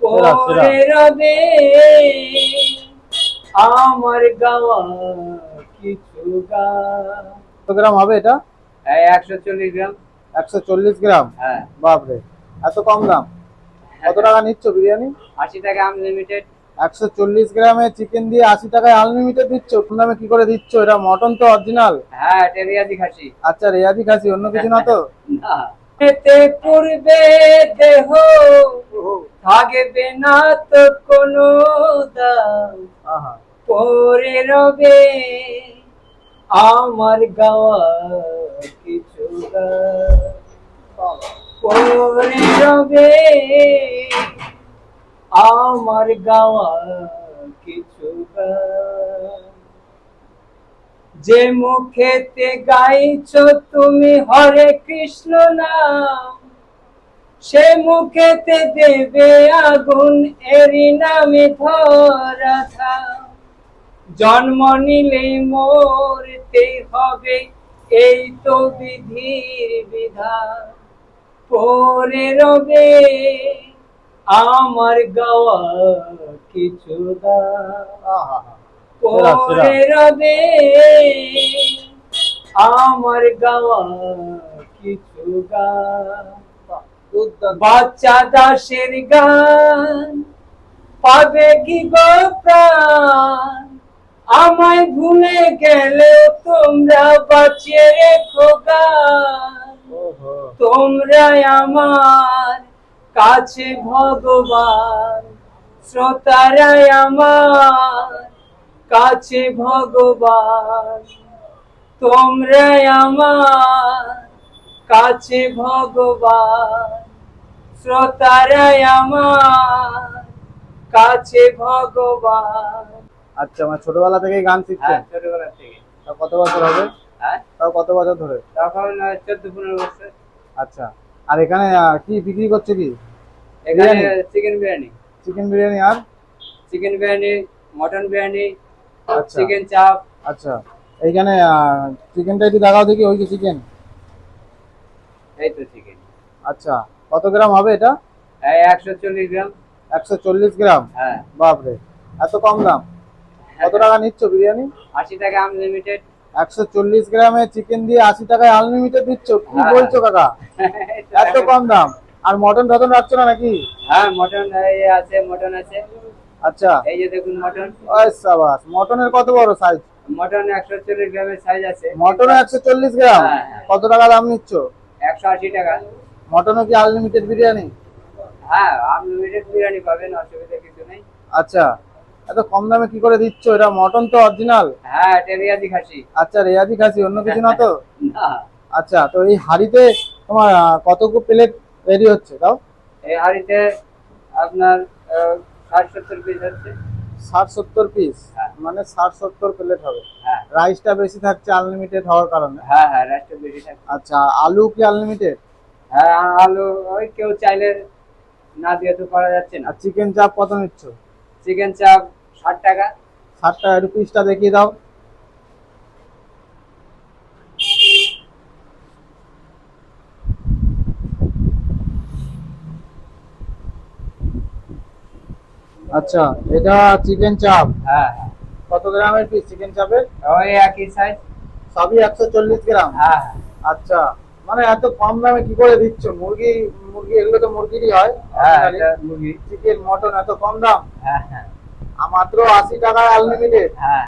পরে রবে আমার গাওয়া কিছু গান। কত গ্রাম হবে এটা? 140 গ্রাম। 140 গ্রাম? হ্যাঁ। বাপরে, এত কম দাম! কত টাকা নিচ্ছ বিরিয়ানি? 80 টাকা আনলিমিটেড। 140 গ্রামে চিকেন দিয়ে 80 টাকায় আনলিমিটেড দিচ্ছ? কোন দামে কি করে দিচ্ছ? এটা মটন তো অরিজিনাল। হ্যাঁ, এটা রেয়াজি খাসি। আচ্ছা, রেয়াজি খাসি, অন্য কিছু না তো? না, এতে পূর্বে দেহ থাকবে না তো কোনো দাম, আহা, পরে রবে আমার গাওয়া কিছু গান। পরে রবে আমার গাওয়া কিছু গান। যে মুখেতে গাইছো তুমি হরে কৃষ্ণ নাম, সে মুখেতে দেবে আগুন, এরি নামে ধরা থাম। জন্ম নিলেই মরতে হবে, এই তো বিধির বিধান। পরে রবে আমার গাওয়া কিছু গান। আহা, পরে রবে আমার গাওয়া কিছু গান। বাচ্চা দাসের গান পাবে কি গো প্রাণ, আমায় ভুলে গেলেও তোমরা বাঁচিয়ে রেখো গান। তোমরা আমার কাছে ভগবান, শ্রোতারাই আমার কাছে ভগবান। তোমরাই আমার কাছে ভগবান, শ্রোতারাই আমার কাছে ভগবান। আচ্ছা, মানে ছোটবেলা থেকেই গান শিখছেন? হ্যাঁ, ছোটবেলা থেকে। তাও কত বছর হবে? হ্যাঁ, তাও কত বছর ধরে? তখন 14-15 বছর। আচ্ছা, আর এখানে কি বিক্রি করছে কি? এখানে বিরিয়ানি? চিকেন বিরিয়ানি, চিকেন বিরিয়ানি আর? চিকেন বিরিয়ানি, মটন বিরিয়ানি, আচ্ছা চিকেন চাপ। আচ্ছা, এইখানে চিকেনটা একটু দেখাও দেখি, ওই যে চিকেন। এই তো চিকেন। আচ্ছা, কত গ্রাম হবে এটা? 140 গ্রাম। 140 গ্রাম? হ্যাঁ। বাপরে, এত কম দাম! কত টাকা নিচ্ছ বিরিয়ানি? 80 টাকা আনলিমিটেড। 140 গ্রামে চিকেন দিয়ে 80 টাকায় আনলিমিটেড দিচ্ছ? কি হ্যাঁ। বলছো কাকা, এত কম দাম! আর মটন টটন রাখছো না নাকি? হ্যাঁ, মটন আছে, মটন আছে। আচ্ছা, এই যে দেখুন মটন। ওই সাবাস, মটনের কত বড় সাইজ? মটন 140 গ্রামের সাইজ আছে। মটনও 140 গ্রাম? হ্যাঁ। কত টাকা দাম নিচ্ছ? 180 টাকা। মটনও কি আনলিমিটেড বিরিয়ানি? হ্যাঁ, আনলিমিটেড বিরিয়ানি পাবেন, অসুবিধা কিছু নেই। আচ্ছা, এত কম দামে কি করে দিচ্ছ? এটা মটন তো অরিজিনাল। হ্যাঁ, এটা রেয়াজি খাসি। আচ্ছা, রেয়াজি খাসি, অন্য কিছু না তো? না, আচ্ছা, তো এই হাঁড়িতে তোমার কতগুলো প্লেট রেডি হচ্ছে তাও? এই হাঁড়িতে আপনার 60-70 পিস হচ্ছে। 60-70 পিস? হ্যাঁ। মানে 60-70 প্লেট হবে। হ্যাঁ রাইসটা বেশি থাকছে আনলিমিটেড হওয়ার কারণে। হ্যাঁ হ্যাঁ, রাইসটা বেশি থাকে। আচ্ছা, আলু কি আনলিমিটেড? হ্যাঁ, আলু ওই কেউ চাইলে না দিয়ে তো করা যাচ্ছে না। আর চিকেন চাপ কত নিচ্ছ? চিকেন চাপ 60 টাকা। 60 টাকা, একটু পিসটা দেখিয়ে দাও। আচ্ছা, এটা চিকেন চাপ। হ্যাঁ হ্যাঁ, কত গ্রামের পিস চিকেন চাপের? ওই একই সাইজ। সবই 140 গ্রাম? হ্যাঁ আচ্ছা, মানে এত কম দামে কি করে দিচ্ছ? মুরগি মুরগি এগুলো তো মুরগিরই হয়। হ্যাঁ, এটা মুরগি। চিকেন মটন এত কম দাম! হ্যাঁ হ্যাঁ মাত্র 80 টাকায় আনলিমিটেড! হ্যাঁ।